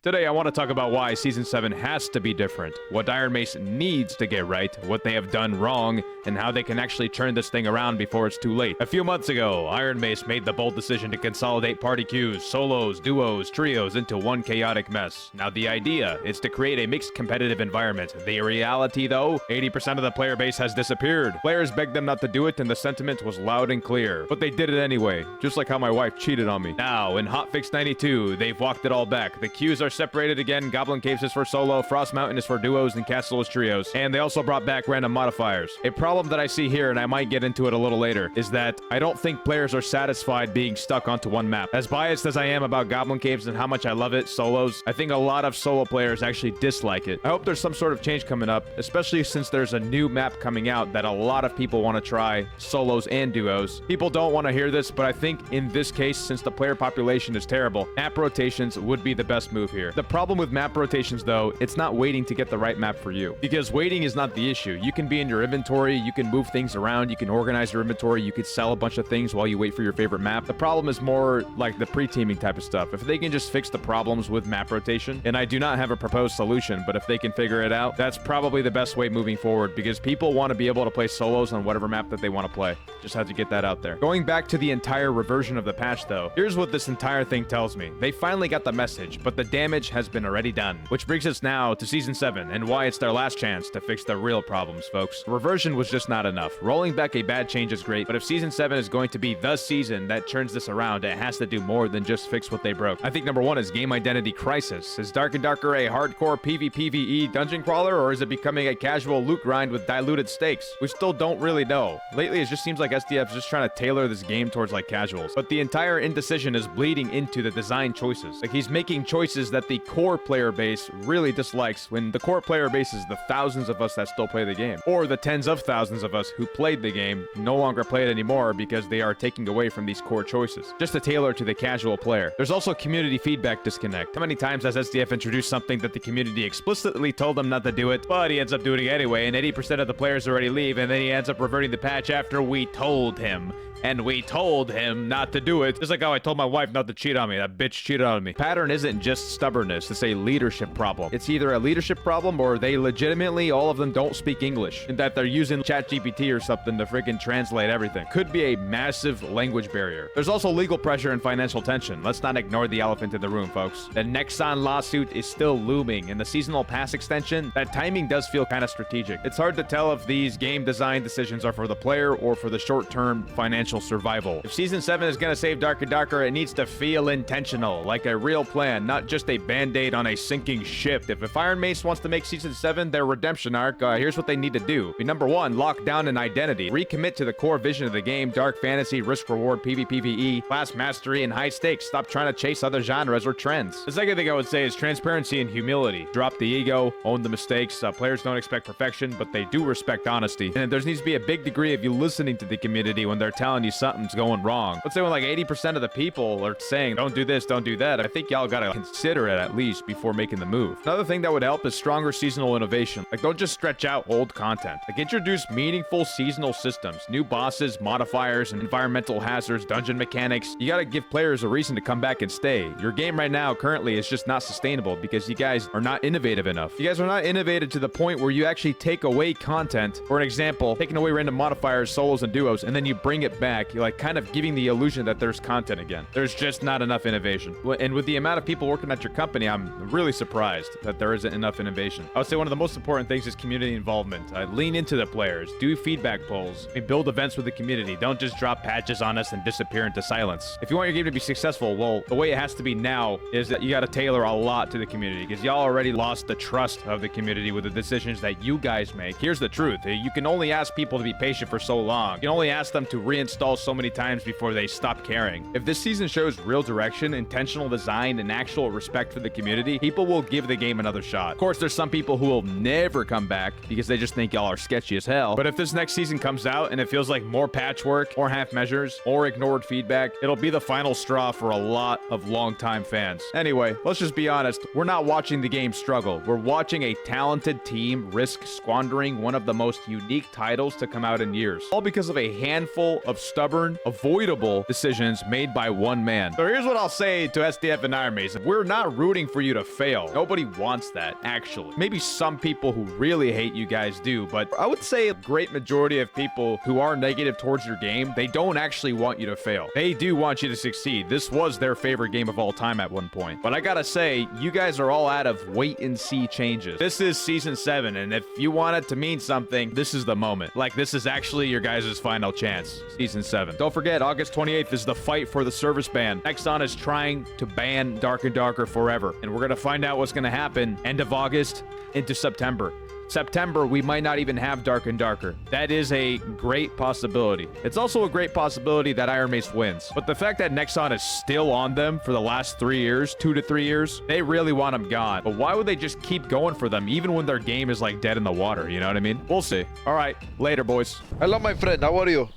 Today, I want to talk about why Season 7 has to be different, what Iron Mace needs to get right, what they have done wrong, and how they can actually turn this thing around before it's too late. A few months ago, Iron Mace made the bold decision to consolidate party queues, solos, duos, trios into one chaotic mess. Now, the idea is to create a mixed competitive environment. The reality, though, 80% of the player base has disappeared. Players begged them not to do it, and the sentiment was loud and clear. But they did it anyway, just like how my wife cheated on me. Now, in Hotfix 92, they've walked it all back. The queues are separated again. Goblin Caves is for solo, Frost Mountain is for duos, and Castle is trios. And they also brought back random modifiers. A problem that I see here, and I might get into it a little later, is that I don't think players are satisfied being stuck onto one map. As biased as I am about Goblin Caves and how much I love it, solos, I think a lot of solo players actually dislike it. I hope there's some sort of change coming up, especially since there's a new map coming out that a lot of people want to try, solos and duos. People don't want to hear this, but I think in this case, since the player population is terrible, map rotations would be the best move here. The problem with map rotations, though, it's not waiting to get the right map for you. Because waiting is not the issue. You can be in your inventory, you can move things around, you can organize your inventory, you could sell a bunch of things while you wait for your favorite map. The problem is more like the pre-teaming type of stuff. If they can just fix the problems with map rotation, and I do not have a proposed solution, but if they can figure it out, that's probably the best way moving forward, because people want to be able to play solos on whatever map that they want to play. Just have to get that out there. Going back to the entire reversion of the patch, though, here's what this entire thing tells me. They finally got the message, but the damage has been already done. Which brings us now to Season 7, and why it's their last chance to fix the real problems, folks. Reversion was just not enough. Rolling back a bad change is great, but if Season 7 is going to be the season that turns this around, it has to do more than just fix what they broke. I think number one is game identity crisis. Is Dark and Darker a hardcore PvPvE dungeon crawler, or is it becoming a casual loot grind with diluted stakes? We still don't really know. Lately, it just seems like SDF is just trying to tailor this game towards like casuals, but the entire indecision is bleeding into the design choices. Like, he's making choices that the core player base really dislikes, when the core player base is the thousands of us that still play the game, or the tens of thousands of us who played the game no longer play it anymore because they are taking away from these core choices, just to tailor to the casual player. There's also community feedback disconnect. How many times has SDF introduced something that the community explicitly told them not to do it, but he ends up doing it anyway, and 80% of the players already leave, and then he ends up reverting the patch after we told him. And we told him not to do it. Just like how I told my wife not to cheat on me. That bitch cheated on me. Pattern isn't just stubbornness. It's a leadership problem. It's either a leadership problem or they legitimately, all of them, don't speak English. And that they're using ChatGPT or something to freaking translate everything. Could be a massive language barrier. There's also legal pressure and financial tension. Let's not ignore the elephant in the room, folks. The Nexon lawsuit is still looming. And the seasonal pass extension, that timing does feel kind of strategic. It's hard to tell if these game design decisions are for the player or for the short-term financial survival. If Season 7 is going to save Dark and Darker, it needs to feel intentional, like a real plan, not just a band-aid on a sinking ship. If Iron Mace wants to make Season 7 their redemption arc, here's what they need to do. Number one, lock down an identity. Recommit to the core vision of the game: dark fantasy, risk-reward, PvPvE, class mastery, and high stakes. Stop trying to chase other genres or trends. The second thing I would say is transparency and humility. Drop the ego, own the mistakes. Players don't expect perfection, but they do respect honesty. And there needs to be a big degree of you listening to the community when they're telling you something's going wrong. Let's say when like 80% of the people are saying, don't do this, don't do that, I think y'all gotta consider it at least before making the move. Another thing that would help is stronger seasonal innovation. Like, don't just stretch out old content. Like, introduce meaningful seasonal systems, new bosses, modifiers, and environmental hazards, dungeon mechanics. You gotta give players a reason to come back and stay. Your game right now currently is just not sustainable because you guys are not innovative enough. You guys are not innovative to the point where you actually take away content. For an example, taking away random modifiers, solos, and duos, and then you bring it back. You're like kind of giving the illusion that there's content again. There's just not enough innovation. And with the amount of people working at your company, I'm really surprised that there isn't enough innovation. I would say one of the most important things is community involvement. Lean into the players, do feedback polls, and build events with the community. Don't just drop patches on us and disappear into silence. If you want your game to be successful, well, the way it has to be now is that you got to tailor a lot to the community, because y'all already lost the trust of the community with the decisions that you guys make. Here's the truth. You can only ask people to be patient for so long. You can only ask them to reinstall so many times before they stop caring. If this season shows real direction, intentional design, and actual respect for the community, people will give the game another shot. Of course, there's some people who will never come back because they just think y'all are sketchy as hell. But if this next season comes out and it feels like more patchwork, or half measures, or ignored feedback, it'll be the final straw for a lot of longtime fans. Anyway, let's just be honest. We're not watching the game struggle. We're watching a talented team risk squandering one of the most unique titles to come out in years. All because of a handful of stubborn, avoidable decisions made by one man. So here's what I'll say to SDF and Iron Mason. We're not rooting for you to fail. Nobody wants that, actually. Maybe some people who really hate you guys do, but I would say a great majority of people who are negative towards your game, they don't actually want you to fail. They do want you to succeed. This was their favorite game of all time at one point. But I gotta say, you guys are all out of wait and see changes. This is season 7, and if you want it to mean something, this is the moment. Like, this is actually your guys' final chance. Season 7. Don't forget, August 28th is the fight for the service ban. Nexon is trying to ban Dark and Darker forever, and we're gonna find out what's gonna happen end of August into September. September, we might not even have Dark and Darker. That is a great possibility. It's also a great possibility that Iron Mace wins. But the fact that Nexon is still on them for the last 3 years, 2 to 3 years, they really want him gone. But why would they just keep going for them, even when their game is like dead in the water? You know what I mean? We'll see. All right, later, boys. Hello, my friend. How are you?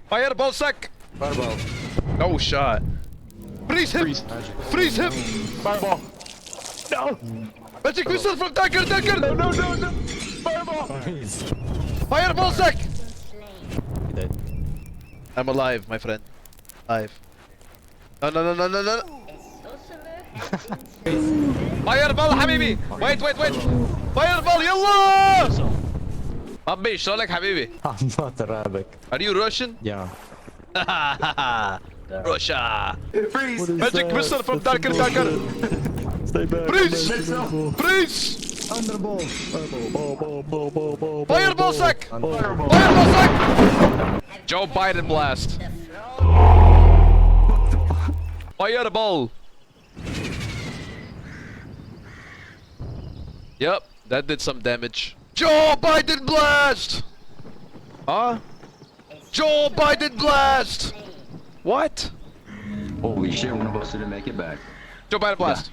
Fireball sack. Fireball. No shot. Freeze him. Freeze him. Fireball. No. Magic missile from Dagger. Dagger. No, no, no, no. Fireball. Fireball sack. I'm alive, my friend. Alive. No, no, no, no, no, no. Fireball, حبيبي. Wait, wait, wait. Fireball, يلا. Abbi, شلونك حبيبي? I'm not Arabic. Are you Russian? Yeah. Russia. Freeze. Magic missile from Dagger. Dagger. Stay back. Freeze. Freeze. Under the ball. Fireball. Fireball sack. Fireball. Fireball sack. Joe Biden blast. Fireball. Yep, that did some damage. Joe Biden blast. Huh? Joe Biden blast. What? Holy shit, one of us didn't make it back. Joe Biden blast.